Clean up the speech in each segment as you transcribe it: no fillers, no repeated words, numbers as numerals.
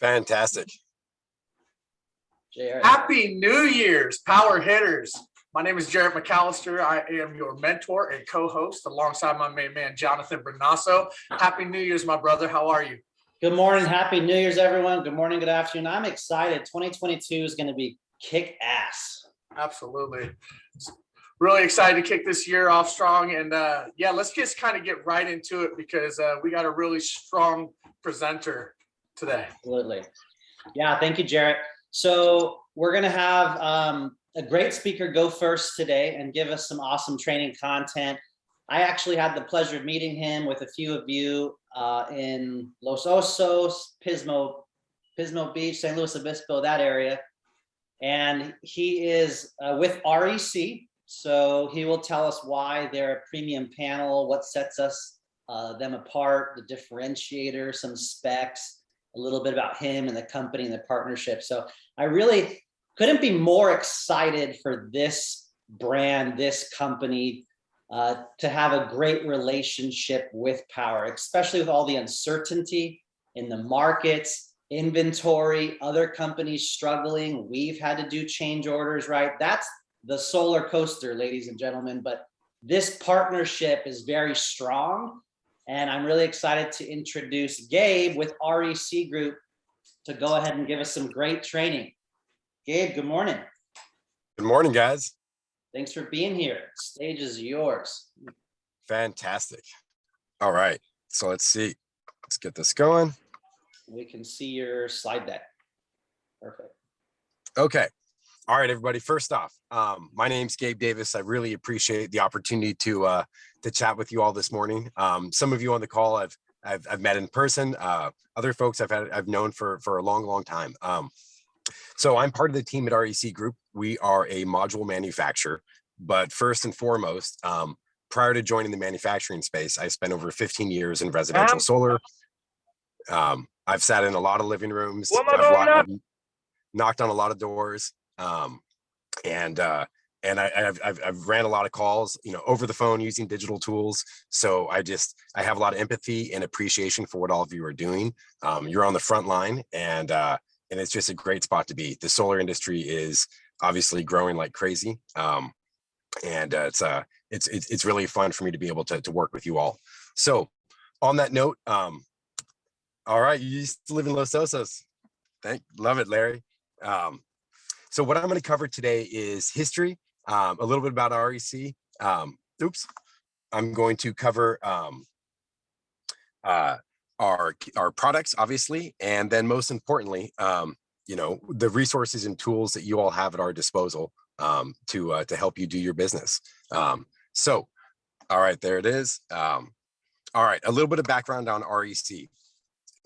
Fantastic. Jarrett. Happy New Year's, power hitters. My name is Jarrett McAllister. I am your mentor and co-host alongside my main man, Jonathan Brunasso. Happy New Year's, my brother. How are you? Good morning. Happy New Year's, everyone. Good morning. Good afternoon. I'm excited. 2022 is going to be kick ass. Absolutely. Really excited to kick this year off strong. And yeah, let's just kind of get right into it because we got a really strong presenter today. Absolutely. Yeah, thank you, Jarrett. So we're going to have a great speaker go first today and give us some awesome training content. I actually had the pleasure of meeting him with a few of you in Los Osos, Pismo Beach, San Luis Obispo, that area. And he is with REC. So he will tell us why they're a premium panel, what sets us them apart, the differentiator, some specs, a little bit about him and the company and the partnership. So I really couldn't be more excited for this brand, this company, to have a great relationship with Power, especially with all the uncertainty in the markets, inventory, other companies struggling. We've had to do change orders, right? That's the solar coaster, ladies and gentlemen. But this partnership is very strong. And I'm really excited to introduce Gabe with REC Group to go ahead and give us some great training. Gabe, good morning. Good morning, guys. Thanks for being here. The stage is yours. Fantastic. All right. So let's see. Let's get this going. We can see your slide deck. Perfect. Okay. All right, everybody. First off, my name's Gabe Davis. I really appreciate the opportunity to chat with you all this morning. Some of you on the call I've met in person. Other folks I've known for a long time. So I'm part of the team at REC Group. We are a module manufacturer, but first and foremost, prior to joining the manufacturing space, I spent over 15 years in residential solar. I've sat in a lot of living rooms. I've knocked on a lot of doors. And I've ran a lot of calls, over the phone using digital tools. So I have a lot of empathy and appreciation for what all of you are doing. You're on the front line, and it's just a great spot to be. The solar industry is obviously growing like crazy. And it's really fun for me to be able to work with you all. So on that note, all right, you used to live in Los Osos. Love it, Larry. So what I'm going to cover today is history, a little bit about REC. I'm going to cover our products, obviously, and then most importantly, the resources and tools that you all have at our disposal to help you do your business. So, all right, there it is. All right, a little bit of background on REC.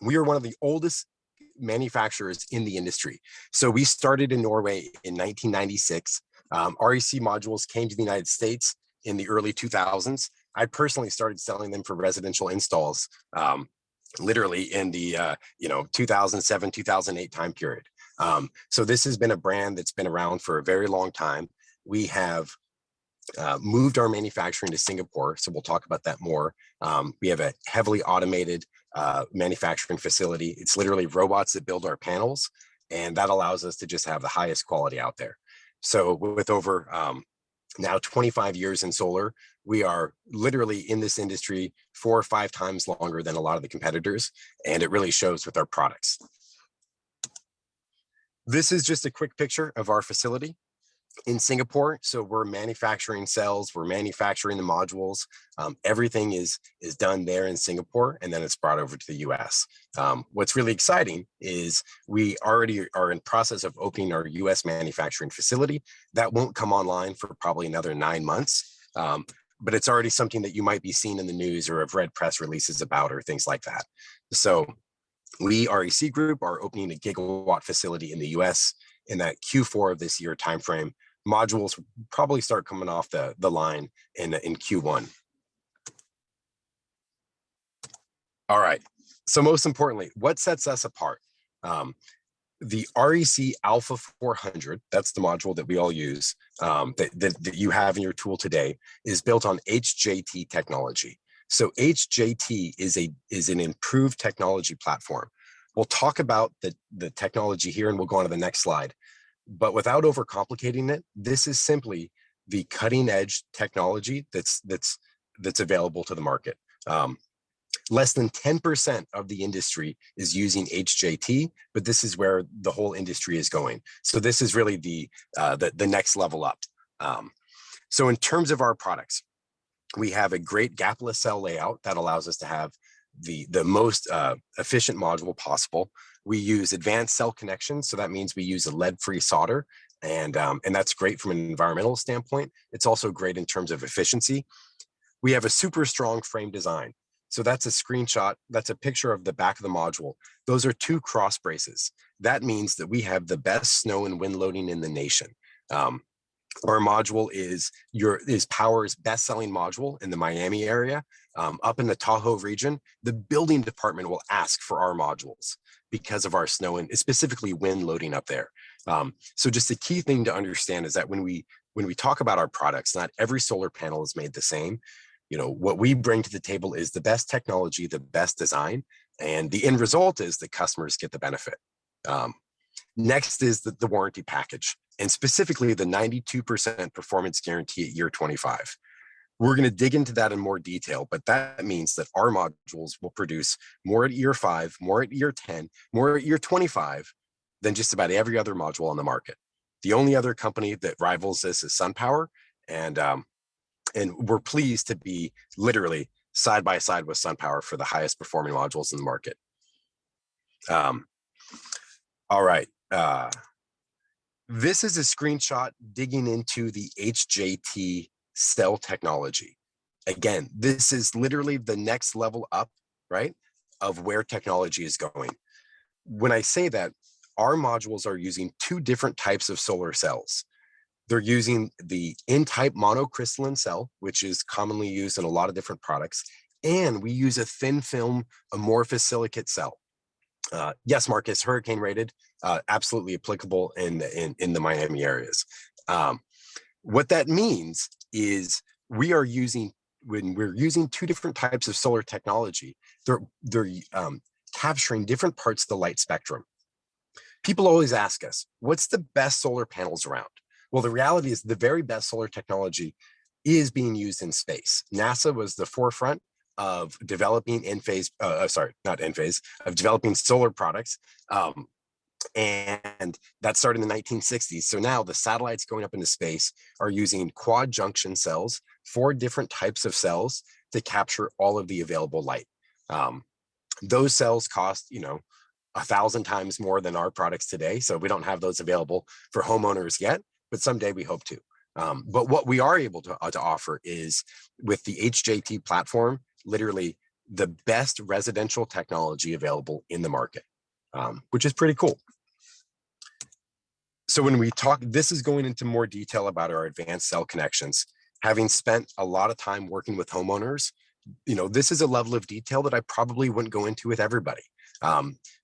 We are one of the oldest manufacturers in the industry. So we started in Norway in 1996. REC modules came to the United States in the early 2000s. I personally started selling them for residential installs, literally in the 2007, 2008 time period. So this has been a brand that's been around for a very long time. We have moved our manufacturing to Singapore, so we'll talk about that more. We have a heavily automated manufacturing facility. It's literally robots that build our panels, and that allows us to just have the highest quality out there. So with over now 25 years in solar, we are literally in this industry 4 or 5 times longer than a lot of the competitors, and it really shows with our products. This is just a quick picture of our facility in Singapore. So we're manufacturing cells, we're manufacturing the modules. Everything is done there in Singapore, and then it's brought over to the US. What's really exciting is we already are in process of opening our US manufacturing facility. That won't come online for probably another 9 months, but it's already something that you might be seeing in the news or have read press releases about or things like that. So we, REC Group, are opening a gigawatt facility in the US in that Q4 of this year timeframe. Modules probably start coming off the line in Q1. All right. So most importantly, what sets us apart? The REC Alpha 400, that's the module that we all use, that you have in your tool today, is built on HJT technology. So HJT is an improved technology platform. We'll talk about the technology here and we'll go on to the next slide. But without overcomplicating it, this is simply the cutting edge technology that's available to the market. Less than 10% of the industry is using HJT, but this is where the whole industry is going. So this is really the next level up. So in terms of our products, we have a great gapless cell layout that allows us to have the most efficient module possible. We use advanced cell connections, so that means we use a lead-free solder, and that's great from an environmental standpoint. It's also great in terms of efficiency. We have a super strong frame design. So that's a screenshot. That's a picture of the back of the module. Those are 2 cross braces. That means that we have the best snow and wind loading in the nation. Our module is Power's best-selling module in the Miami area. Up in the Tahoe region, the building department will ask for our modules because of our snow and specifically wind loading up there. So just the key thing to understand is that when we talk about our products, not every solar panel is made the same. You know, what we bring to the table is the best technology, the best design, and the end result is the customers get the benefit. Next is the warranty package, and specifically the 92% performance guarantee at year 25. We're going to dig into that in more detail, but that means that our modules will produce more at year 5, more at year 10, more at year 25 than just about every other module on the market. The only other company that rivals this is SunPower, and we're pleased to be literally side by side with SunPower for the highest performing modules in the market. All right. This is a screenshot digging into the HJT cell technology. Again, this is literally the next level up, right, of where technology is going. When I say that, our modules are using 2 different types of solar cells. They're using the N-type monocrystalline cell, which is commonly used in a lot of different products, and we use a thin film amorphous silicate cell. Yes, Marcus, hurricane rated, absolutely applicable in the Miami areas. What that means is when we're using 2 different types of solar technology, they're capturing different parts of the light spectrum. People always ask us, what's the best solar panels around? Well, the reality is the very best solar technology is being used in space. NASA was the forefront of developing of developing solar products. And that started in the 1960s. So now the satellites going up into space are using quad junction cells, 4 different types of cells to capture all of the available light. Those cells cost, 1,000 times more than our products today. So we don't have those available for homeowners yet, but someday we hope to. But what we are able to offer is with the HJT platform, literally the best residential technology available in the market, which is pretty cool. So when we talk, this is going into more detail about our advanced cell connections. Having spent a lot of time working with homeowners, this is a level of detail that I probably wouldn't go into with everybody.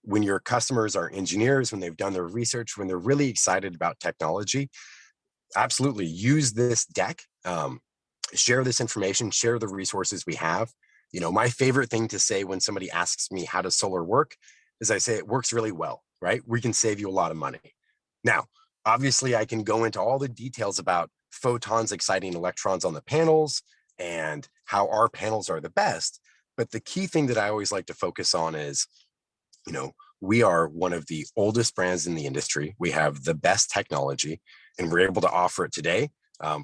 When your customers are engineers, when they've done their research, when they're really excited about technology, absolutely use this deck, share this information, share the resources we have. My favorite thing to say when somebody asks me how does solar work is I say it works really well, right? We can save you a lot of money. Now, obviously I can go into all the details about photons exciting electrons on the panels and how our panels are the best. But the key thing that I always like to focus on is, we are one of the oldest brands in the industry. We have the best technology and we're able to offer it today,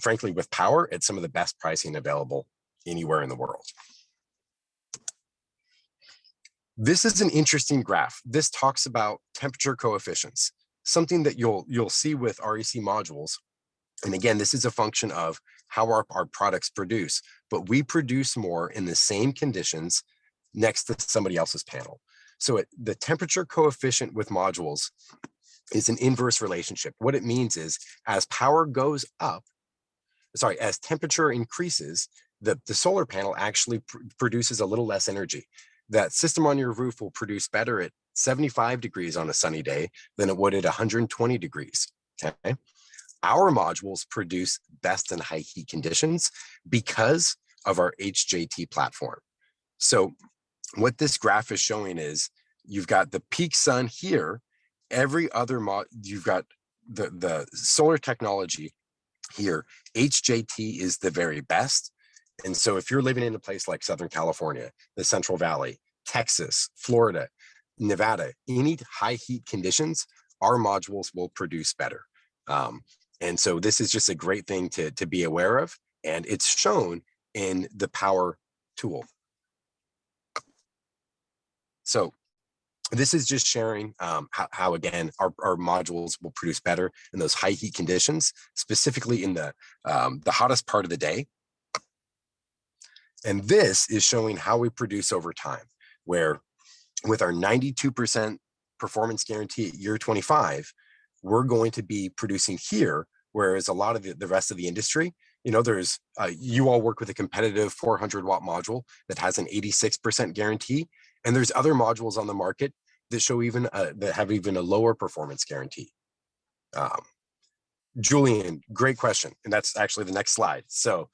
frankly, with power at some of the best pricing available anywhere in the world. This is an interesting graph. This talks about temperature coefficients, something that you'll see with REC modules. And again, this is a function of how our products produce, but we produce more in the same conditions next to somebody else's panel. So the temperature coefficient with modules is an inverse relationship. What it means is as power goes up, as temperature increases, the solar panel actually produces a little less energy. That system on your roof will produce better at 75 degrees on a sunny day than it would at 120 degrees, okay? Our modules produce best in high heat conditions because of our HJT platform. So what this graph is showing is you've got the peak sun here. Every other you've got the solar technology here. HJT is the very best. And so if you're living in a place like Southern California, the Central Valley, Texas, Florida, Nevada, any high heat conditions, our modules will produce better. And so this is just a great thing to be aware of. And it's shown in the power tool. So this is just sharing how again, our modules will produce better in those high heat conditions, specifically in the hottest part of the day. And this is showing how we produce over time, where with our 92% performance guarantee at year 25, we're going to be producing here, whereas a lot of the rest of the industry, you know, there's, you all work with a competitive 400 watt module that has an 86% guarantee. And there's other modules on the market that show even, that have even a lower performance guarantee. Julian, great question. And that's actually the next slide. So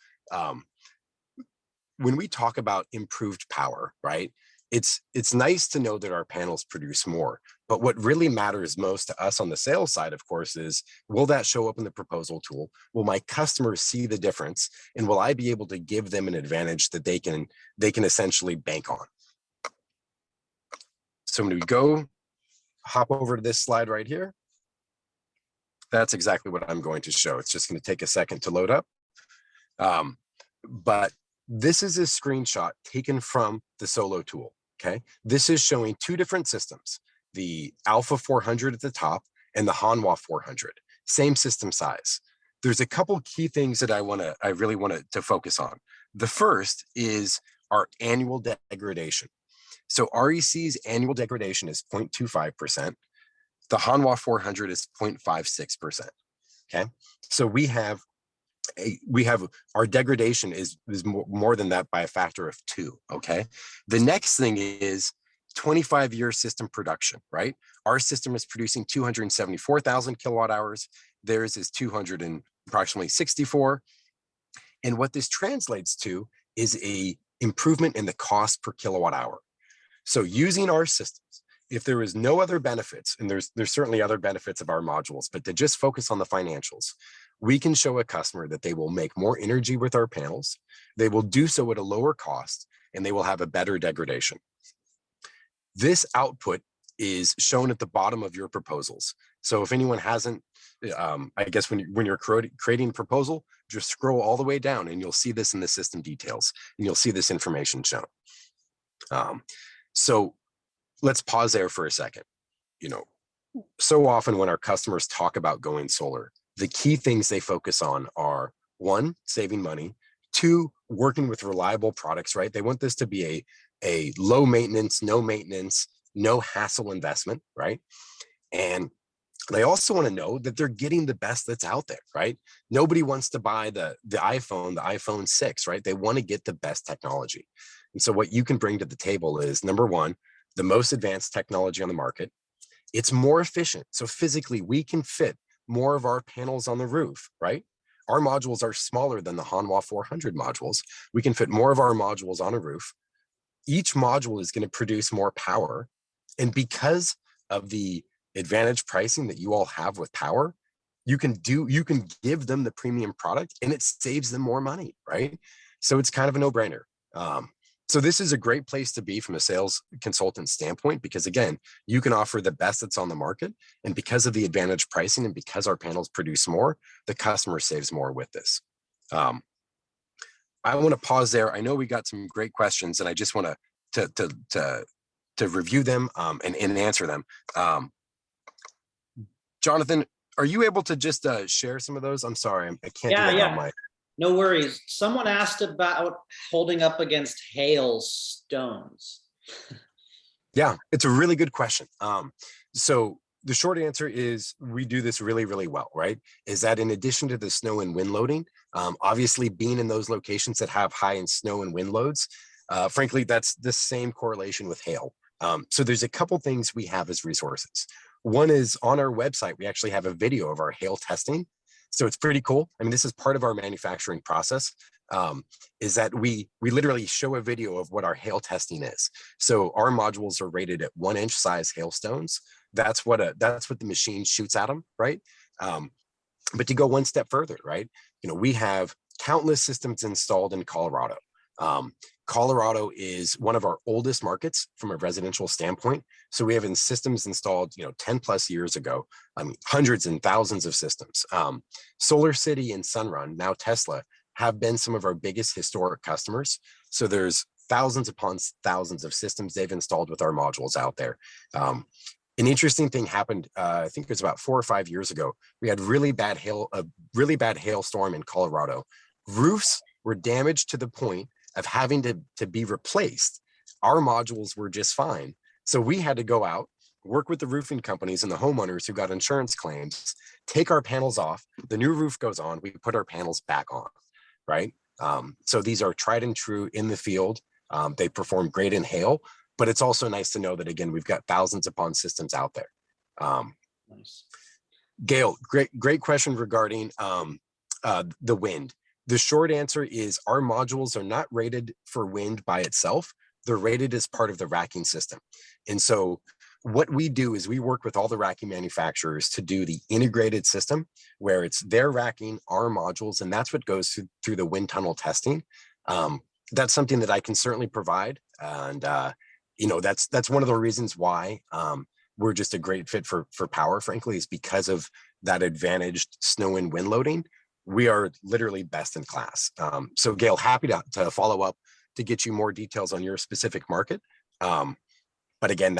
when we talk about improved power, right, it's nice to know that our panels produce more, but what really matters most to us on the sales side, of course, is will that show up in the proposal tool? Will my customers see the difference? And will I be able to give them an advantage that they can essentially bank on? So when we go hop over to this slide right here, that's exactly what I'm going to show. It's just going to take a second to load up. But this is a screenshot taken from the Solo tool. Okay, this is showing two different systems, the Alpha 400 at the top and the Hanwha 400, same system size. There's a couple key things that I really want to focus on. The first is our annual degradation. So REC's annual degradation is 0.25%. The Hanwha 400 is 0.56%. Okay, so we have our degradation is more than that by a factor of 2. Okay, the next thing is 25-year system production, right? Our system is producing 274,000 kilowatt hours. Theirs is approximately 64. And what this translates to is a improvement in the cost per kilowatt hour. So using our systems, if there is no other benefits, and there's certainly other benefits of our modules, but to just focus on the financials, we can show a customer that they will make more energy with our panels, they will do so at a lower cost, and they will have a better degradation. This output is shown at the bottom of your proposals. So if anyone hasn't, I guess when you're creating a proposal, just scroll all the way down and you'll see this in the system details, and you'll see this information shown. So let's pause there for a second. You know, so often when our customers talk about going solar, the key things they focus on are 1, saving money, 2, working with reliable products, right? They want this to be a low maintenance, no hassle investment, right? And they also want to know that they're getting the best that's out there, right? Nobody wants to buy the iPhone 6, right? They want to get the best technology. And so what you can bring to the table is, number 1, the most advanced technology on the market. It's more efficient. So physically, we can fit more of our panels on the roof, right? Our modules are smaller than the Hanwha 400 modules. We can fit more of our modules on a roof. Each module is going to produce more power. And because of the advantage pricing that you all have with power, you can give them the premium product and it saves them more money, right? So it's kind of a no-brainer. So this is a great place to be from a sales consultant standpoint, because again, you can offer the best that's on the market. And because of the advantage pricing and because our panels produce more, the customer saves more with this. I want to pause there. I know we got some great questions and I just want to review them and answer them. Jonathan, are you able to just share some of those? I'm sorry, I can't do that on my... No worries. Someone asked about holding up against hailstones. Yeah, it's a really good question. So the short answer is we do this really, really well, right? Is that in addition to the snow and wind loading, obviously being in those locations that have high snow and wind loads, frankly, that's the same correlation with hail. So there's a couple things we have as resources. One is on our website, we actually have a video of our hail testing. So it's pretty cool. I mean, this is part of our manufacturing process. is that we literally show a video of what our hail testing is. So our modules are rated at 1-inch size hailstones. That's what the machine shoots at them, right? But to go one step further, right? We have countless systems installed in Colorado. Colorado is one of our oldest markets from a residential standpoint. So we have systems installed, 10 plus years ago, hundreds and thousands of systems. Solar City and Sunrun, now Tesla, have been some of our biggest historic customers. So there's thousands upon thousands of systems they've installed with our modules out there. An interesting thing happened, I think it was about 4 or 5 years ago. We had a really bad hailstorm in Colorado. Roofs were damaged to the point of having to be replaced. Our modules were just fine. So we had to go out, work with the roofing companies and the homeowners who got insurance claims, take our panels off, the new roof goes on, we put our panels back on, right? So these are tried and true in the field. They perform great in hail, but it's also nice to know that, again, we've got thousands upon systems out there. Nice. Gail, great question regarding the wind. The short answer is our modules are not rated for wind by itself. They're rated as part of the racking system. And so what we do is we work with all the racking manufacturers to do the integrated system where it's their racking, our modules, and that's what goes through the wind tunnel testing. That's something that I can certainly provide. And, that's one of the reasons why we're just a great fit for power, frankly, is because of that advantaged snow and wind loading. We are literally best in class. So Gail, happy to follow up to get you more details on your specific market. But again,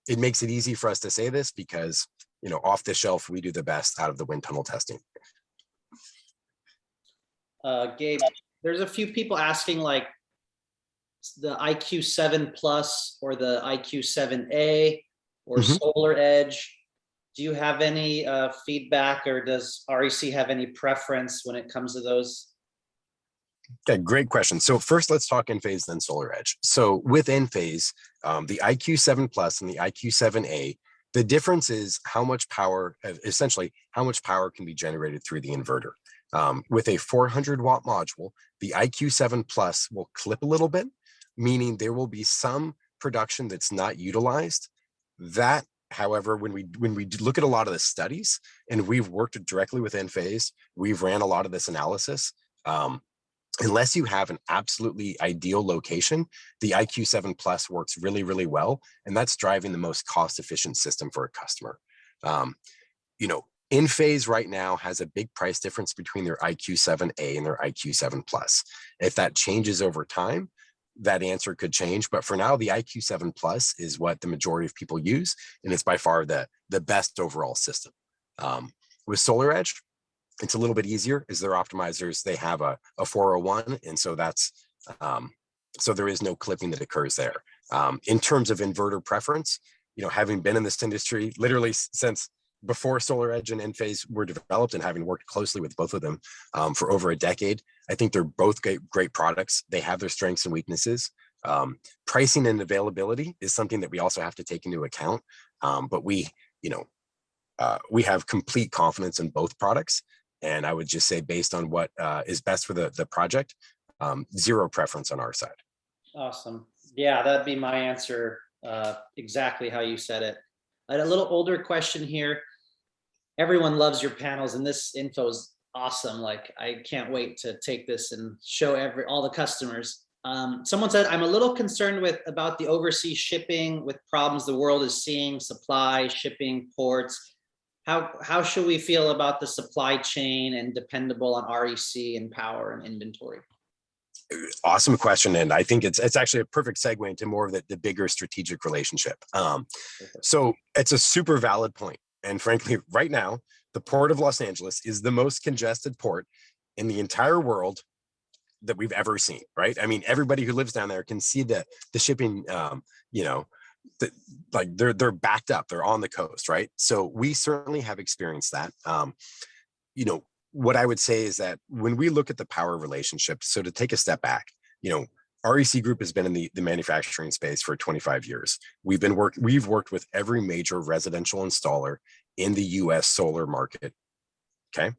it makes it easy for us to say this because, off the shelf, we do the best out of the wind tunnel testing. Gabe, there's a few people asking like the IQ7 Plus or the IQ7A or Solar Edge. Do you have any feedback, or does REC have any preference when it comes to those? Okay, great question. So first, let's talk Enphase, then Solar Edge. So with Enphase, the IQ7 Plus and the IQ7A, the difference is how much power, essentially, how much power can be generated through the inverter. With a 400-watt module, the IQ7 Plus will clip a little bit, meaning there will be some production that's not utilized. That, however, when we look at a lot of the studies, and we've worked directly with Enphase, we've ran a lot of this analysis. Unless you have an absolutely ideal location, the IQ7 Plus works really, really well, and that's driving the most cost-efficient system for a customer. Enphase right now has a big price difference between their IQ7A and their IQ7 Plus. If that changes over time, that answer could change. But for now, the IQ7 Plus is what the majority of people use, and it's by far the best overall system. With Solar Edge, it's a little bit easier, as their optimizers, they have a 401, and so that's so there is no clipping that occurs there. In terms of inverter preference, having been in this industry literally since before Solar Edge and Enphase were developed, and having worked closely with both of them for over a decade, I think they're both great products. They have their strengths and weaknesses. Pricing and availability is something that we also have to take into account, but we have complete confidence in both products. And I would just say, based on what is best for the project, zero preference on our side. Awesome. Yeah, that'd be my answer. Exactly how you said it. I had a little older question here. Everyone loves your panels, and this info is awesome. Like, I can't wait to take this and show all the customers. Someone said, I'm a little concerned about the overseas shipping with problems the world is seeing, supply, shipping, ports. How should we feel about the supply chain and dependable on REC and power and inventory? Awesome question. And I think it's actually a perfect segue into more of the bigger strategic relationship. So it's a super valid point. And frankly, right now, the Port of Los Angeles is the most congested port in the entire world that we've ever seen, right? I mean, everybody who lives down there can see the shipping, they're backed up, they're on the coast, right? So we certainly have experienced that. What I would say is that when we look at the power relationship, so to take a step back, REC Group has been in the manufacturing space for 25 years. We've worked with every major residential installer in the US solar market. Okay.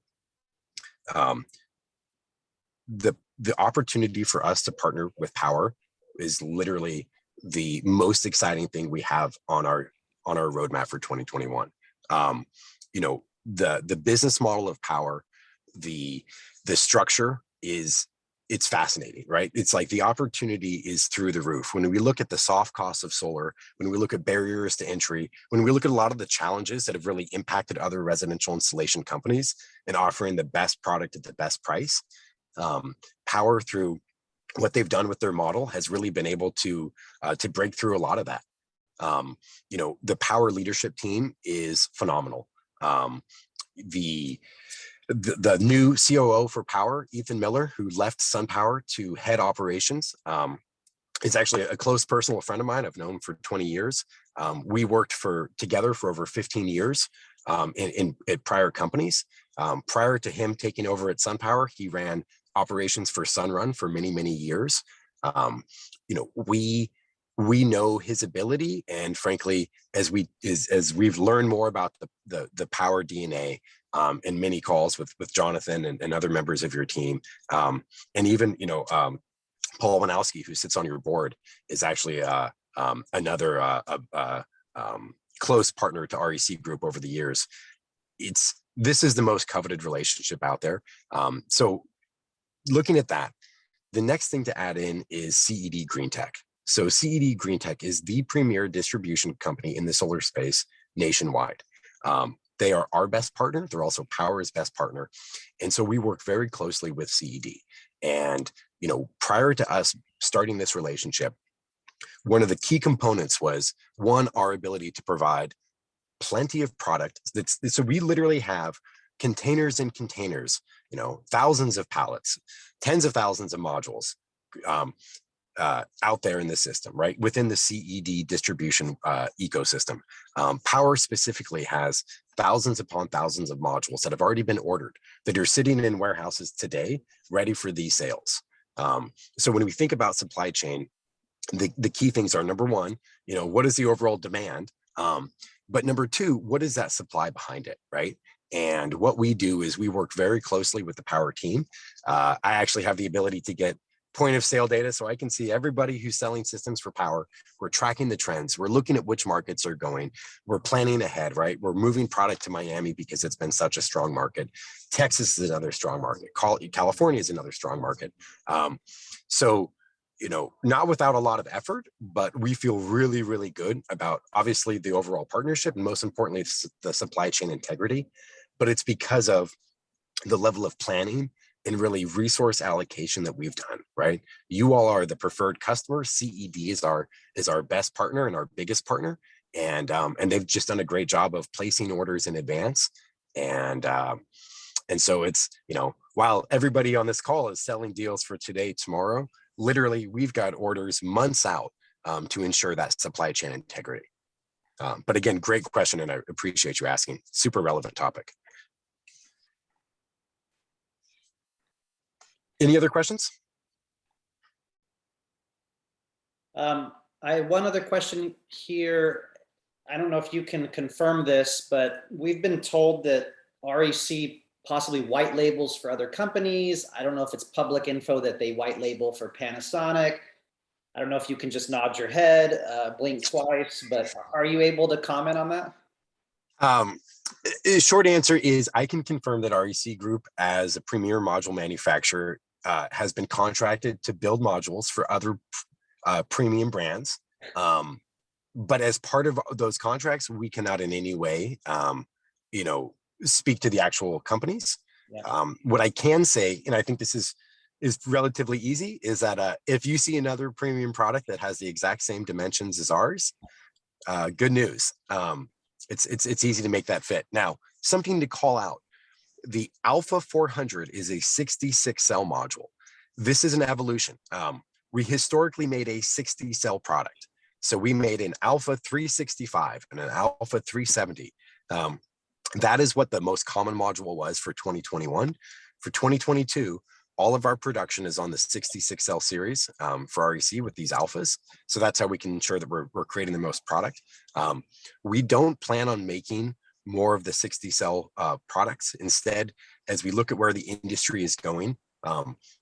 The the opportunity for us to partner with Power is literally the most exciting thing we have on our roadmap for 2021. You know, the business model of Power, the structure it's fascinating, right? It's like the opportunity is through the roof. When we look at the soft costs of solar, when we look at barriers to entry, when we look at a lot of the challenges that have really impacted other residential installation companies and offering the best product at the best price, Power, through what they've done with their model, has really been able to break through a lot of that. You know, the Power leadership team is phenomenal. The new COO for Power, Ethan Miller, who left SunPower to head operations, is actually a close personal friend of mine. I've known him for 20 years. We worked together for over 15 years at prior companies. Prior to him taking over at SunPower, he ran operations for Sunrun for many, many years. You know, we know his ability, and frankly, as we've learned more about the Power DNA, in many calls with Jonathan and other members of your team, and even, you know, Paul Wanowski, who sits on your board, is actually another close partner to REC Group over the years. This is the most coveted relationship out there. So looking at that, the next thing to add in is CED Green Tech. So CED Green Tech is the premier distribution company in the solar space nationwide. They are our best partner. They're also Power's best partner. And so we work very closely with CED. And, you know, prior to us starting this relationship, one of the key components was, one, our ability to provide plenty of product. So we literally have containers and containers, you know, thousands of pallets, tens of thousands of modules, out there in the system, right? Within the CED distribution ecosystem. Power specifically has thousands upon thousands of modules that have already been ordered, that are sitting in warehouses today, ready for these sales. So when we think about supply chain, the key things are, number one, you know, what is the overall demand? But number two, what is that supply behind it, right? And what we do is we work very closely with the Power team. I actually have the ability to get point of sale data, so I can see everybody who's selling systems for Power. We're tracking the trends. We're looking at which markets are going. We're planning ahead, right? We're moving product to Miami because it's been such a strong market. Texas is another strong market. California is another strong market. So, you know, not without a lot of effort, but we feel really, really good about, obviously, the overall partnership, and most importantly, the supply chain integrity. But it's because of the level of planning and really resource allocation that we've done, right? You all are the preferred customer. CED is our best partner and our biggest partner. And they've just done a great job of placing orders in advance. And so it's, you know, while everybody on this call is selling deals for today, tomorrow, literally we've got orders months out to ensure that supply chain integrity. But again, great question, and I appreciate you asking. Super relevant topic. Any other questions? I have one other question here. I don't know if you can confirm this, but we've been told that REC possibly white labels for other companies. I don't know if it's public info that they white label for Panasonic. I don't know if you can just nod your head, blink twice, but are you able to comment on that? Short answer is I can confirm that REC Group, as a premier module manufacturer, has been contracted to build modules for other premium brands. But as part of those contracts, we cannot in any way, you know, speak to the actual companies. Yeah. What I can say, and I think this is relatively easy, is that if you see another premium product that has the exact same dimensions as ours, good news. It's easy to make that fit. Now, something to call out: the Alpha 400 is a 66 cell module. This is an evolution. We historically made a 60 cell product. So we made an Alpha 365 and an Alpha 370. That is what the most common module was for 2021. For 2022, all of our production is on the 66 cell series for REC with these alphas. So that's how we can ensure that we're creating the most product. We don't plan on making more of the 60 cell products. Instead, as we look at where the industry is going,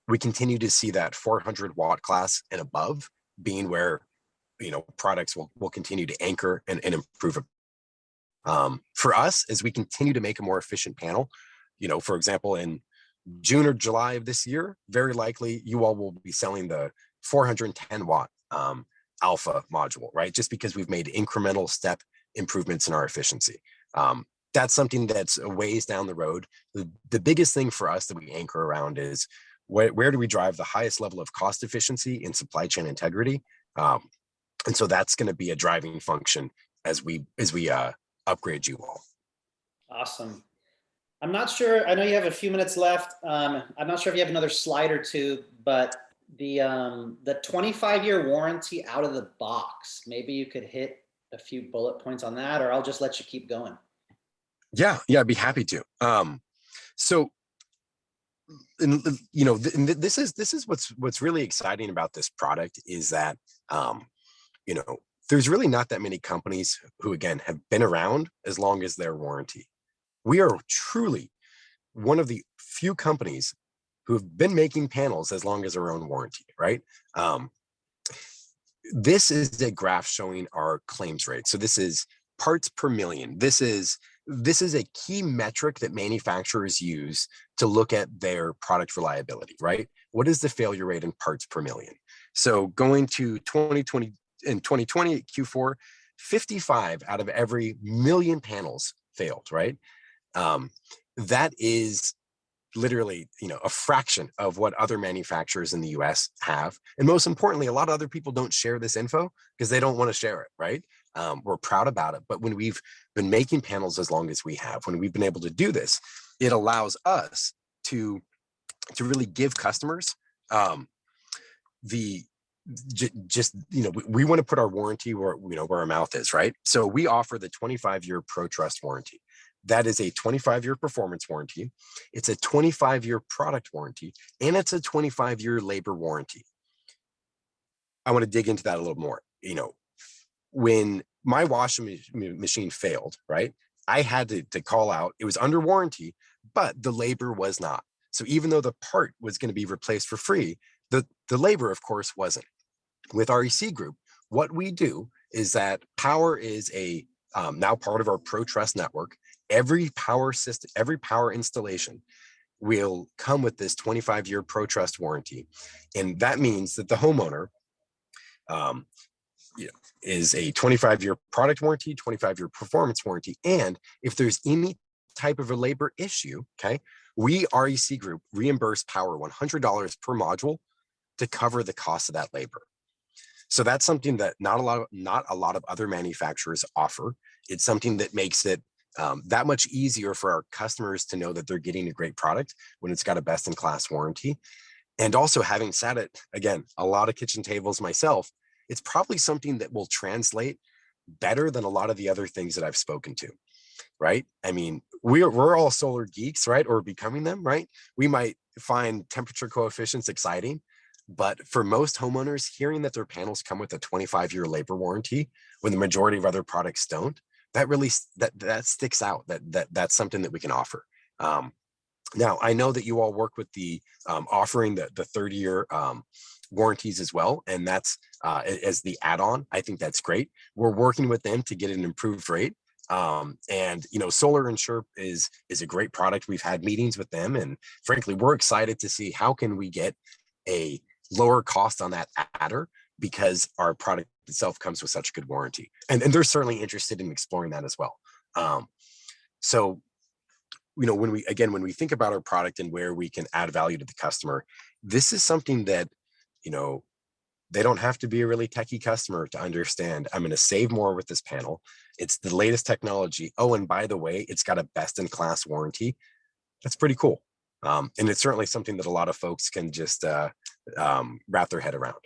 We continue to see that 400 watt class and above being where, products will continue to anchor and improve. For us, as we continue to make a more efficient panel, for example, in June or July of this year, very likely you all will be selling the 410 watt alpha module, right? Just because we've made incremental step improvements in our efficiency. That's something that's a ways down the road. The biggest thing for us that we anchor around is where do we drive the highest level of cost efficiency in supply chain integrity? And so that's going to be a driving function as we upgrade you all. Awesome. I'm not sure, I know you have a few minutes left. I'm not sure if you have another slide or two, but the 25-year warranty out of the box, maybe you could hit a few bullet points on that, or I'll just let you keep going. Yeah, I'd be happy to. So, this is what's really exciting about this product is that, there's really not that many companies who, again, have been around as long as their warranty. We are truly one of the few companies who have been making panels as long as our own warranty, right? This is a graph showing our claims rate. So this is parts per million. This is a key metric that manufacturers use to look at their product reliability, right? What is the failure rate in parts per million? So going to 2020, in 2020 at Q4, 55 out of every million panels failed, right? That is literally, a fraction of what other manufacturers in the US have. And most importantly, a lot of other people don't share this info because they don't want to share it, right? We're proud about it. But when we've been making panels as long as we have, when we've been able to do this, it allows us to really give customers we want to put our warranty where our mouth is, right? So we offer the 25-year Pro Trust warranty. That is a 25-year performance warranty. It's a 25-year product warranty, and it's a 25-year labor warranty. I want to dig into that a little more. When my washing machine failed, right? I had to call out. It was under warranty, but the labor was not. So even though the part was going to be replaced for free, the labor, of course, wasn't. With REC Group, what we do is that power is a now part of our Pro Trust network. Every power system, every power installation will come with this 25-year Pro Trust warranty. And that means that the homeowner is a 25-year product warranty, 25-year performance warranty. And if there's any type of a labor issue, okay, we, REC Group, reimburse power $100 per module to cover the cost of that labor. So that's something that not a lot of other manufacturers offer. It's something that makes it that much easier for our customers to know that they're getting a great product when it's got a best-in-class warranty. And also, having sat at, again, a lot of kitchen tables myself, it's probably something that will translate better than a lot of the other things that I've spoken to, right? I mean, we're all solar geeks, right? Or becoming them, right? We might find temperature coefficients exciting, but for most homeowners, hearing that their panels come with a 25-year labor warranty when the majority of other products don't, that really that sticks out. That's something that we can offer. Now, I know that you all work with the offering the 30-year warranties as well, and that's as the add-on. I think that's great. We're working with them to get an improved rate. And Solar Insure is a great product. We've had meetings with them, and frankly, we're excited to see how can we get a lower cost on that adder because our product itself comes with such a good warranty. And they're certainly interested in exploring that as well. So when we think about our product and where we can add value to the customer, this is something that, they don't have to be a really techie customer to understand. I'm going to save more with this panel. It's the latest technology. Oh, and by the way, it's got a best-in-class warranty. That's pretty cool. And it's certainly something that a lot of folks can just wrap their head around.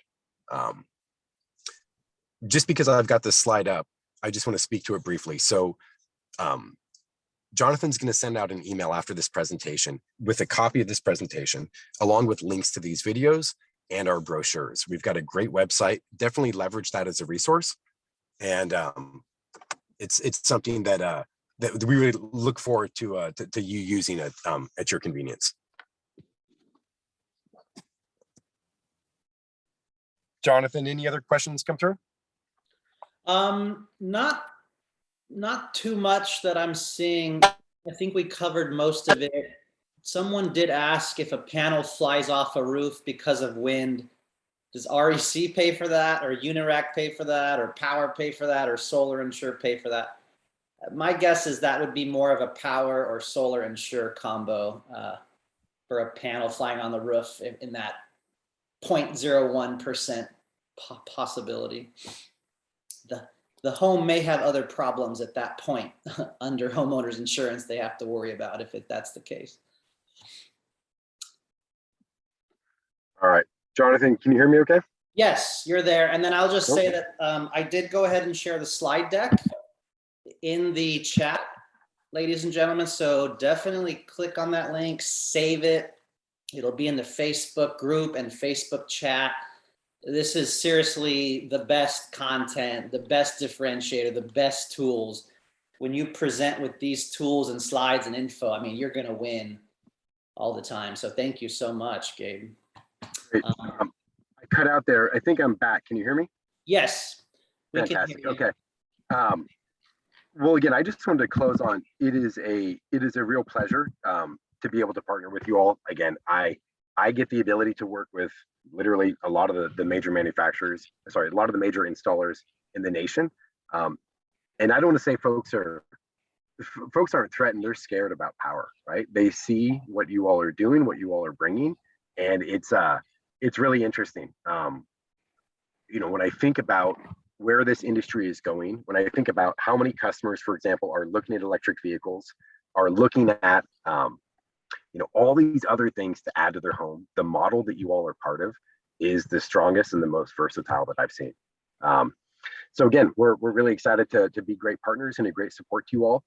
Just because I've got this slide up, I just want to speak to it briefly. So Jonathan's going to send out an email after this presentation with a copy of this presentation, along with links to these videos and our brochures. We've got a great website. Definitely leverage that as a resource. And it's something that we really look forward to you using it at your convenience. Jonathan, any other questions come through? Not too much that I'm seeing. I think we covered most of it. Someone did ask if a panel flies off a roof because of wind. Does REC pay for that, or Unirac pay for that, or Power pay for that, or Solar Insure pay for that? My guess is that would be more of a Power or Solar Insure combo for a panel flying on the roof in that 0.01% possibility. The home may have other problems at that point under homeowners insurance they have to worry about if that's the case. All right. Jonathan, can you hear me okay? Yes, you're there. And then I'll just say that I did go ahead and share the slide deck in the chat, ladies and gentlemen. So definitely click on that link, save it. It'll be in the Facebook group and Facebook chat. This is seriously the best content, the best differentiator, the best tools. When you present with these tools and slides and info, I mean, you're going to win all the time. So thank you so much, Gabe. Great. I cut out there. I think I'm back. Can you hear me? Yes. Fantastic. Okay. Well, again, I just wanted to close on, it is a real pleasure to be able to partner with you all. Again, I get the ability to work with literally a lot of the major manufacturers, a lot of the major installers in the nation. And I don't want to say folks aren't threatened, they're scared about power, right? They see what you all are doing, what you all are bringing, and it's really interesting. When I think about where this industry is going, when I think about how many customers, for example, are looking at electric vehicles, are looking at all these other things to add to their home, the model that you all are part of is the strongest and the most versatile that I've seen. So again, we're really excited to be great partners and a great support to you all.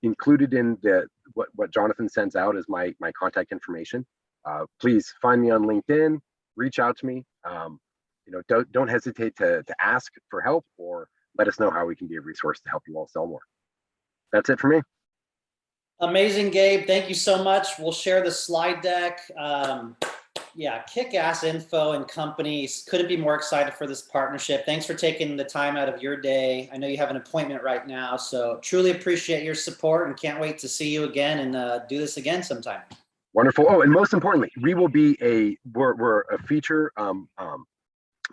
Included in what Jonathan sends out is my contact information. Please find me on LinkedIn, reach out to me. Don't hesitate to ask for help or let us know how we can be a resource to help you all sell more. That's it for me. Amazing, Gabe. Thank you so much. We'll share the slide deck. Yeah, kick-ass info and companies. Couldn't be more excited for this partnership. Thanks for taking the time out of your day. I know you have an appointment right now, so truly appreciate your support and can't wait to see you again and do this again sometime. Wonderful. Oh, and most importantly, we will be we're a feature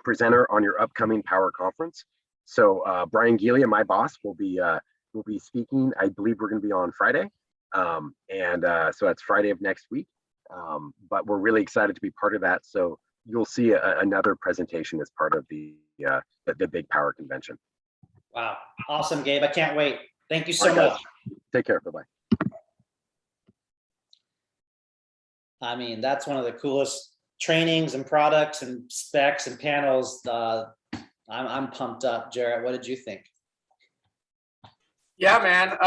presenter on your upcoming Power Conference. So Brian Gelia, my boss, will be speaking. I believe we're going to be on Friday. So that's Friday of next week. But we're really excited to be part of that. So you'll see another presentation as part of the big Power Convention. Wow. Awesome, Gabe. I can't wait. Thank you so much. Take care. Bye-bye. I mean, that's one of the coolest trainings and products and specs and panels. I'm pumped up. Jarrett, what did you think? Yeah, man.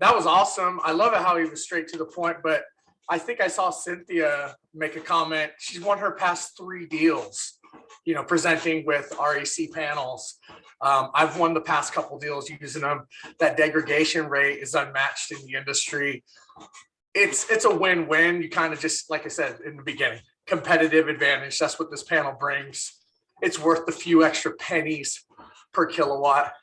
That was awesome. I love it how he was straight to the point, but I think I saw Cynthia make a comment. She's won her past 3 deals, presenting with REC panels. I've won the past couple deals using them. That degradation rate is unmatched in the industry. It's a win-win. You kind of just, like I said in the beginning, competitive advantage. That's what this panel brings. It's worth the few extra pennies per kilowatt,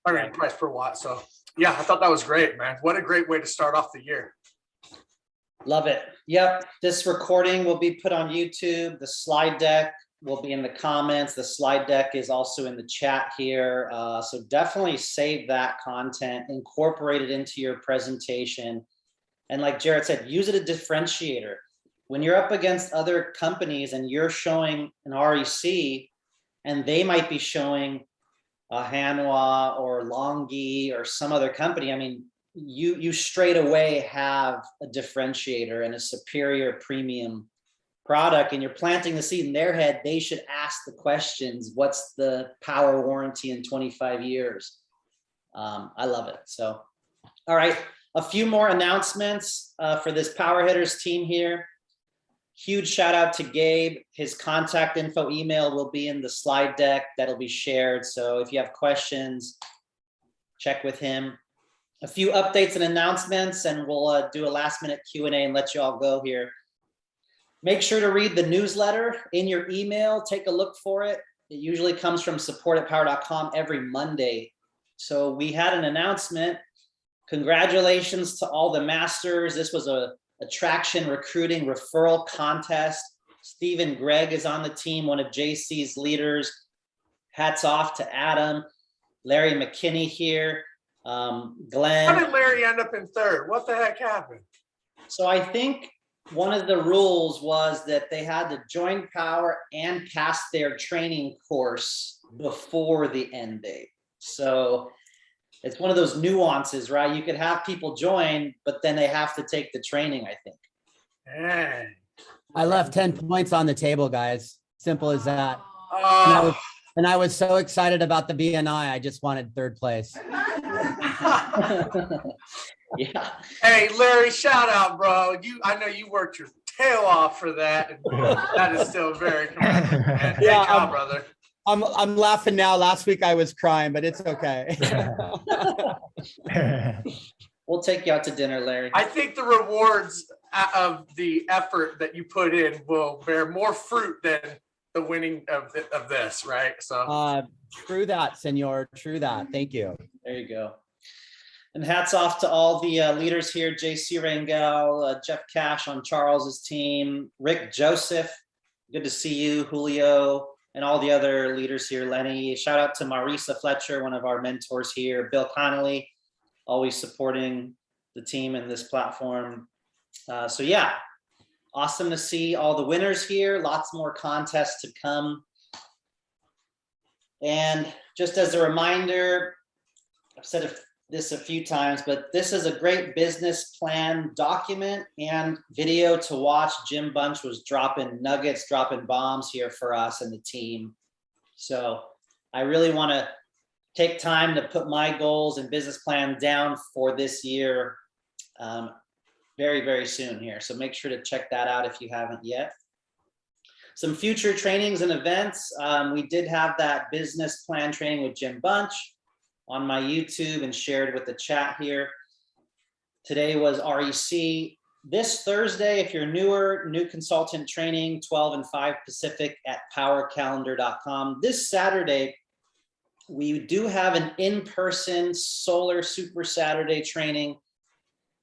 price per watt. So yeah, I thought that was great, man. What a great way to start off the year. Love it. Yep. This recording will be put on YouTube. The slide deck will be in the comments. The slide deck is also in the chat here. So definitely save that content, incorporate it into your presentation. And like Jarrett said, use it as a differentiator. When you're up against other companies and you're showing an REC and they might be showing a Hanwha or Longi or some other company, I mean, you straight away have a differentiator and a superior premium product, and you're planting the seed in their head. They should ask the questions. What's the power warranty in 25 years? I love it. So, all right. A few more announcements for this Power Hitters team here. Huge shout out to Gabe. His contact info email will be in the slide deck that'll be shared. So if you have questions, check with him. A few updates and announcements, and we'll do a last minute Q&A and let you all go here. Make sure to read the newsletter in your email. Take a look for it. It usually comes from support@power.com every Monday. So we had an announcement. Congratulations to all the masters. This was a attraction recruiting referral contest. Stephen Gregg is on the team, one of JC's leaders. Hats off to Adam, Larry McKinney here, Glenn. How did Larry end up in third? What the heck happened? So I think one of the rules was that they had to join Power and pass their training course before the end date. So it's one of those nuances, right? You could have people join, but then they have to take the training, I think. Dang. I left 10 points on the table, guys. Simple as that. Oh. And I was so excited about the BNI. I just wanted third place. Yeah. Hey, Larry, shout out, bro. I know you worked your tail off for that. And that is still very commendable, man. Good Yeah, job, brother. I'm laughing now. Last week I was crying, but it's okay. We'll take you out to dinner, Larry. I think the rewards of the effort that you put in will bear more fruit than the winning of this, right? So True that, senor. True that. Thank you. There you go. And hats off to all the leaders here, JC Rangel, Jeff Cash on Charles's team, Rick Joseph, good to see you, Julio, and all the other leaders here, Lenny. Shout out to Marisa Fletcher, one of our mentors here, Bill Connolly, always supporting the team and this platform. So yeah, awesome to see all the winners here, lots more contests to come. And just as a reminder, I've said this a few times, but this is a great business plan document and video to watch. Jim Bunch was dropping nuggets, dropping bombs here for us and the team. So I really want to take time to put my goals and business plan down for this year very, very soon here. So make sure to check that out if you haven't yet. Some future trainings and events. We did have that business plan training with Jim Bunch on my YouTube and shared with the chat here. Today was REC. This Thursday, if you're newer, new consultant training, 12 and 5 Pacific at powercalendar.com. This Saturday, we do have an in-person Solar Super Saturday training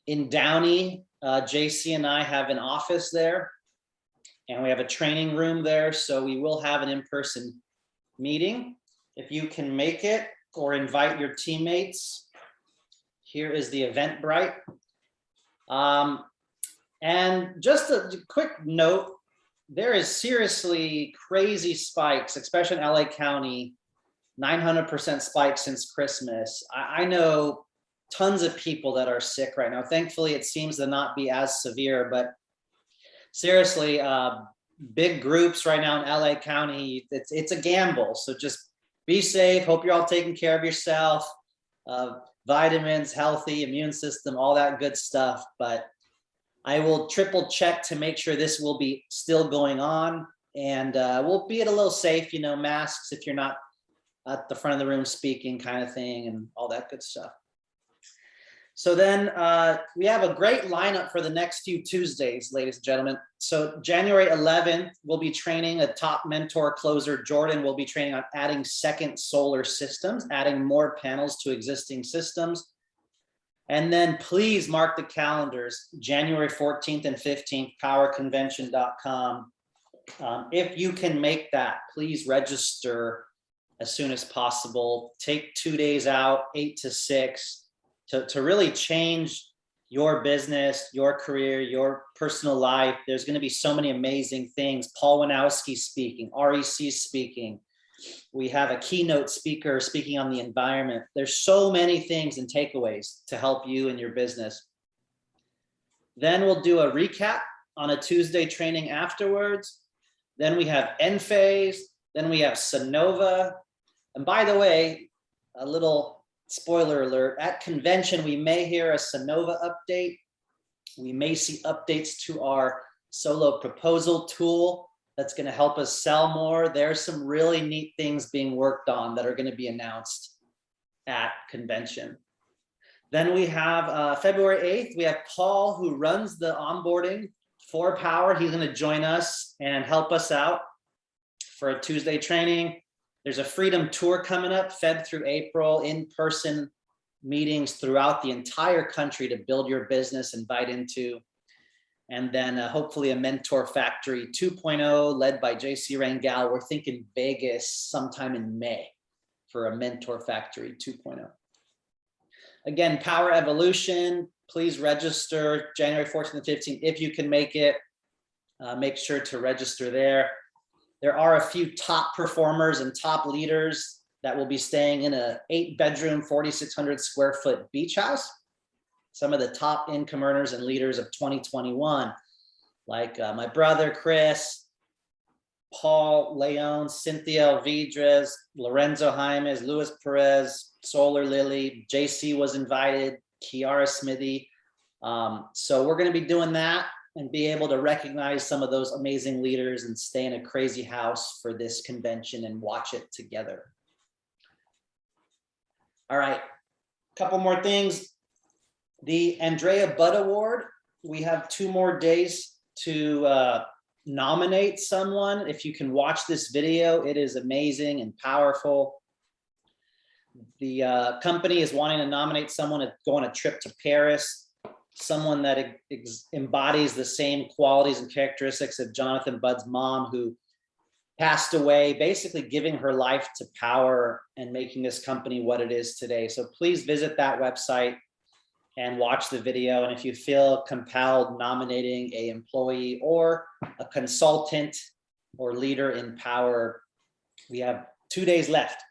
in Downey. JC and I have an office there, and we have a training room there. So we will have an in-person meeting. If you can make it, or invite your teammates. Here is the Eventbrite. And just a quick note, there is seriously crazy spikes, especially in LA County, 900% spike since Christmas. I know tons of people that are sick right now. Thankfully, it seems to not be as severe, but seriously, big groups right now in LA County, it's a gamble. So just be safe. Hope you're all taking care of yourself. Vitamins, healthy immune system, all that good stuff. But I will triple check to make sure this will be still going on. And we'll be at a little safe, masks if you're not at the front of the room speaking kind of thing and all that good stuff. So then we have a great lineup for the next few Tuesdays, ladies and gentlemen. So January 11th, we'll be training a top mentor closer. Jordan will be training on adding second solar systems, adding more panels to existing systems. And then please mark the calendars, January 14th and 15th, powerconvention.com. If you can make that, please register as soon as possible. Take 2 days out, 8 to 6. To really change your business, your career, your personal life. There's going to be so many amazing things. Paul Wanowski speaking, REC speaking. We have a keynote speaker speaking on the environment. There's so many things and takeaways to help you in your business. Then we'll do a recap on a Tuesday training afterwards. Then we have Enphase. Then we have Sonova. And by the way, a little spoiler alert, at convention, we may hear a Sonova update. We may see updates to our solo proposal tool that's going to help us sell more. There's some really neat things being worked on that are going to be announced at convention. Then we have February 8th, we have Paul, who runs the onboarding for Power. He's going to join us and help us out for a Tuesday training. There's a Freedom Tour coming up, Feb through April, in-person meetings throughout the entire country to build your business and bite into. And then hopefully a Mentor Factory 2.0 led by JC Rangel. We're thinking Vegas sometime in May for a Mentor Factory 2.0. Again, Power Evolution, please register January 14th and 15th. If you can make it, make sure to register there. There are a few top performers and top leaders that will be staying in a 8-bedroom, 4,600 square foot beach house. Some of the top income earners and leaders of 2021, like my brother, Chris, Paul Leon, Cynthia Alvidrez, Lorenzo Jaimes, Luis Perez, Solar Lily, JC was invited, Kiara Smithy. So we're going to be doing that and be able to recognize some of those amazing leaders and stay in a crazy house for this convention and watch it together. All right, a couple more things. The Andrea Budd Award, we have 2 more days to nominate someone. If you can watch this video, it is amazing and powerful. The company is wanting to nominate someone to go on a trip to Paris, someone that embodies the same qualities and characteristics of Jonathan Budd's mom, who passed away, basically giving her life to power and making this company what it is today. So please visit that website and watch the video. And if you feel compelled nominating an employee or a consultant or leader in power, we have 2 days left.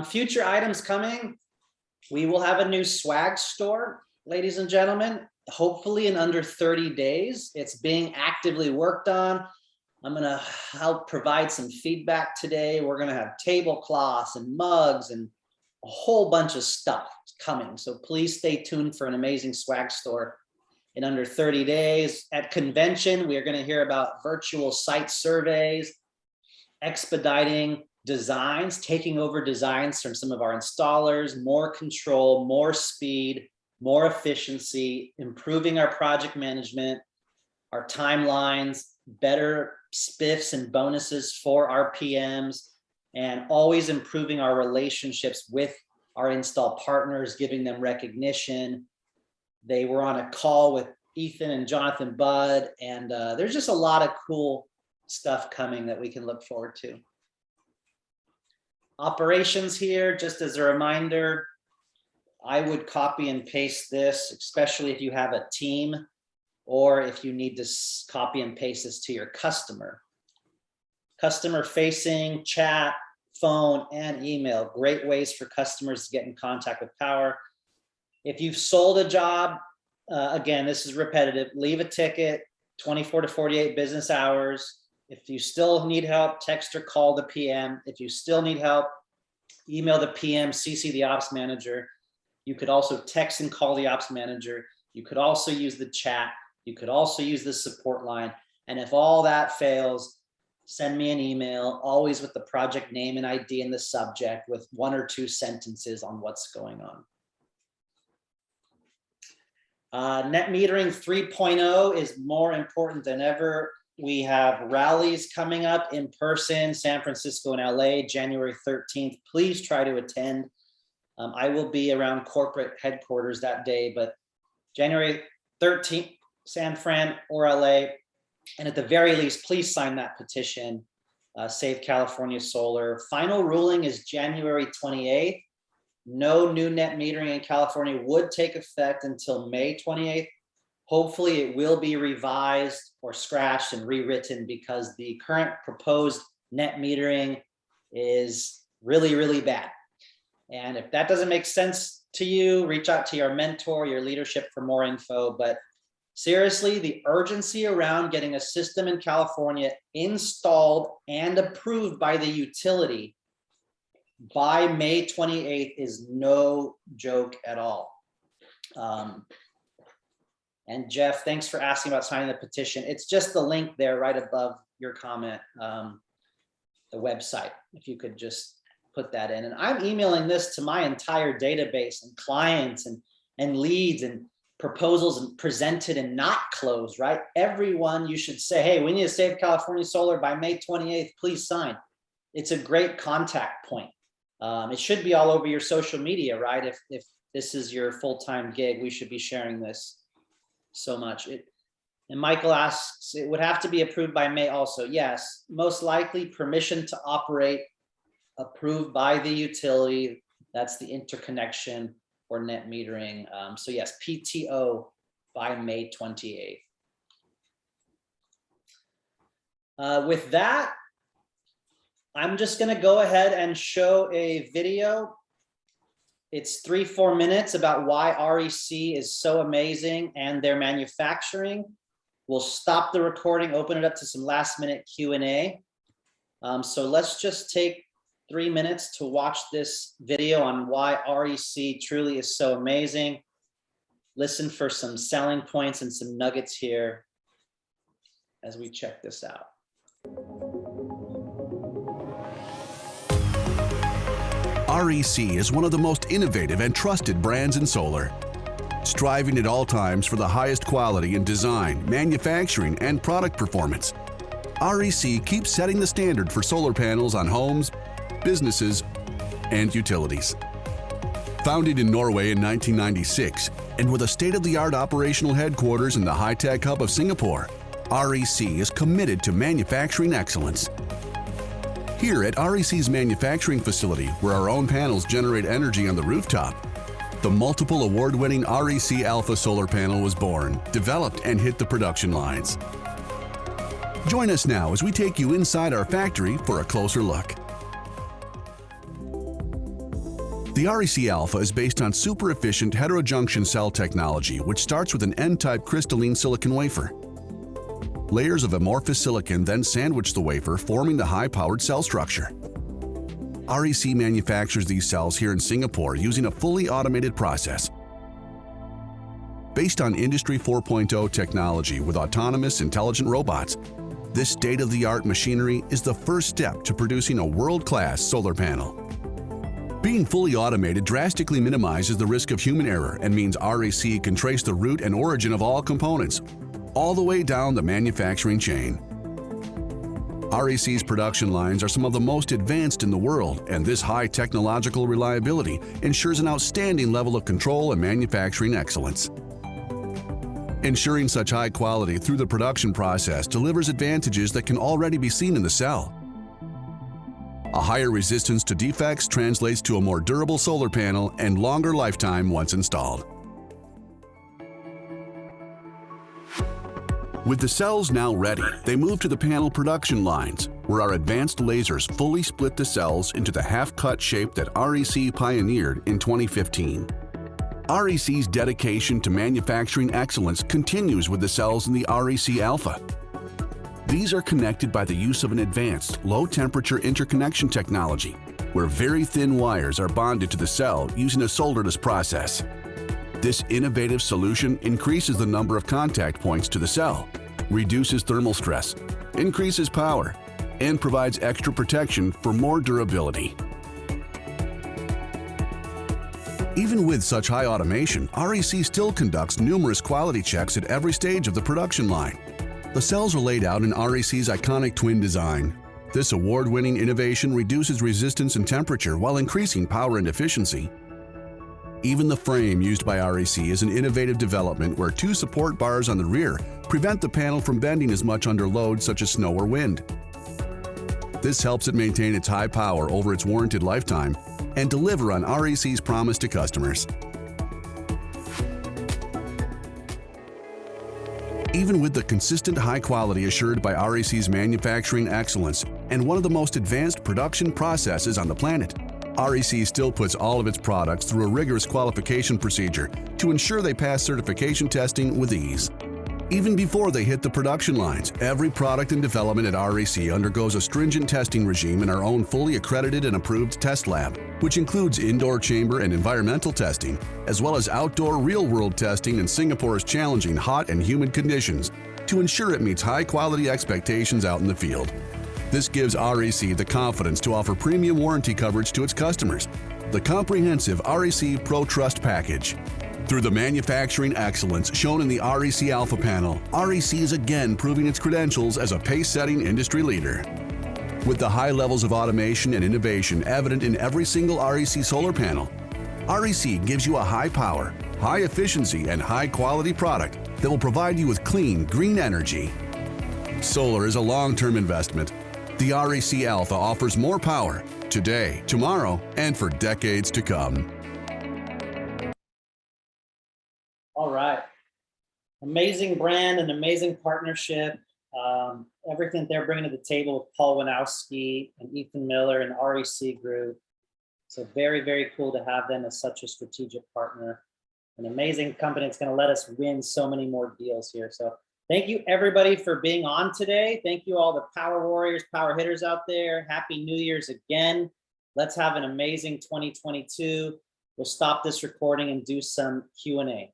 Future items coming. We will have a new swag store, ladies and gentlemen, hopefully in under 30 days. It's being actively worked on. I'm going to help provide some feedback today. We're going to have tablecloths and mugs and a whole bunch of stuff coming. So please stay tuned for an amazing swag store in under 30 days. At convention, we are going to hear about virtual site surveys, expediting designs, taking over designs from some of our installers, more control, more speed, more efficiency, improving our project management, our timelines, better spiffs and bonuses for our PMs, and always improving our relationships with our install partners, giving them recognition. They were on a call with Ethan and Jonathan Budd, and there's just a lot of cool stuff coming that we can look forward to. Operations here, just as a reminder, I would copy and paste this, especially if you have a team or if you need to copy and paste this to your customer. Customer facing, chat, phone, and email, great ways for customers to get in contact with Power. If you've sold a job, again, this is repetitive, leave a ticket, 24 to 48 business hours. If you still need help, text or call the PM. If you still need help, email the PM, CC the ops manager. You could also text and call the ops manager. You could also use the chat. You could also use the support line. And if all that fails, send me an email, always with the project name and ID in the subject with 1 or 2 sentences on what's going on. Net metering 3.0 is more important than ever. We have rallies coming up in person, San Francisco and LA, January 13th. Please try to attend. I will be around corporate headquarters that day, but January 13th, San Fran or LA. And at the very least, please sign that petition, Save California Solar. Final ruling is January 28th. No new net metering in California would take effect until May 28th. Hopefully it will be revised or scratched and rewritten because the current proposed net metering is really, really bad. And if that doesn't make sense to you, reach out to your mentor, your leadership for more info. But seriously, the urgency around getting a system in California installed and approved by the utility by May 28th is no joke at all. And Jeff, thanks for asking about signing the petition. It's just the link there right above your comment, the website, if you could just put that in. And I'm emailing this to my entire database and clients and leads and proposals and presented and not closed, right? Everyone, you should say, hey, we need to save California Solar by May 28th, please sign. it's a great contact point. It should be all over your social media, right? If this is your full-time gig, we should be sharing this so much. And Michael asks, it would have to be approved by May also. Yes, most likely permission to operate approved by the utility. That's the interconnection or net metering. So yes, PTO by May 28th. With that, I'm just gonna go ahead and show a video. It's 3-4 minutes about why REC is so amazing and their manufacturing. We'll stop the recording, open it up to some last minute Q&A. So let's just take 3 minutes to watch this video on why REC truly is so amazing. Listen for some selling points and some nuggets here as we check this out. REC is one of the most innovative and trusted brands in solar, striving at all times for the highest quality in design, manufacturing, and product performance. REC keeps setting the standard for solar panels on homes, businesses, and utilities. Founded in Norway in 1996, and with a state-of-the-art operational headquarters in the high-tech hub of Singapore, REC is committed to manufacturing excellence. Here at REC's manufacturing facility, where our own panels generate energy on the rooftop, the multiple award-winning REC Alpha solar panel was born, developed, and hit the production lines. Join us now as we take you inside our factory for a closer look. The REC Alpha is based on super-efficient heterojunction cell technology, which starts with an N-type crystalline silicon wafer. Layers of amorphous silicon then sandwich the wafer, forming the high-powered cell structure. REC manufactures these cells here in Singapore using a fully automated process. Based on Industry 4.0 technology with autonomous intelligent robots, this state-of-the-art machinery is the first step to producing a world-class solar panel. Being fully automated drastically minimizes the risk of human error and means REC can trace the root and origin of all components, all the way down the manufacturing chain. REC's production lines are some of the most advanced in the world, and this high technological reliability ensures an outstanding level of control and manufacturing excellence. Ensuring such high quality through the production process delivers advantages that can already be seen in the cell. A higher resistance to defects translates to a more durable solar panel and longer lifetime once installed. With the cells now ready, they move to the panel production lines, where our advanced lasers fully split the cells into the half-cut shape that REC pioneered in 2015. REC's dedication to manufacturing excellence continues with the cells in the REC Alpha. These are connected by the use of an advanced, low-temperature interconnection technology, where very thin wires are bonded to the cell using a solderless process. This innovative solution increases the number of contact points to the cell, reduces thermal stress, increases power, and provides extra protection for more durability. Even with such high automation, REC still conducts numerous quality checks at every stage of the production line. The cells are laid out in REC's iconic twin design. This award-winning innovation reduces resistance and temperature while increasing power and efficiency. Even the frame used by REC is an innovative development where two support bars on the rear prevent the panel from bending as much under load such as snow or wind. This helps it maintain its high power over its warranted lifetime and deliver on REC's promise to customers. Even with the consistent high quality assured by REC's manufacturing excellence and one of the most advanced production processes on the planet, REC still puts all of its products through a rigorous qualification procedure to ensure they pass certification testing with ease. Even before they hit the production lines, every product in development at REC undergoes a stringent testing regime in our own fully accredited and approved test lab, which includes indoor chamber and environmental testing, as well as outdoor real-world testing in Singapore's challenging hot and humid conditions to ensure it meets high-quality expectations out in the field. This gives REC the confidence to offer premium warranty coverage to its customers, the comprehensive REC Pro Trust Package. Through the manufacturing excellence shown in the REC Alpha panel, REC is again proving its credentials as a pace-setting industry leader. With the high levels of automation and innovation evident in every single REC solar panel, REC gives you a high power, high efficiency, and high quality product that will provide you with clean, green energy. Solar is a long-term investment. The REC Alpha offers more power today, tomorrow, and for decades to come. All right. Amazing brand and amazing partnership. Everything they're bringing to the table with Paul Winowski and Ethan Miller and REC Group. So very, very cool to have them as such a strategic partner. An amazing company. It's going to let us win so many more deals here. So thank you everybody for being on today. Thank you all the power warriors, power hitters out there. Happy New Year's again. Let's have an amazing 2022. We'll stop this recording and do some Q&A.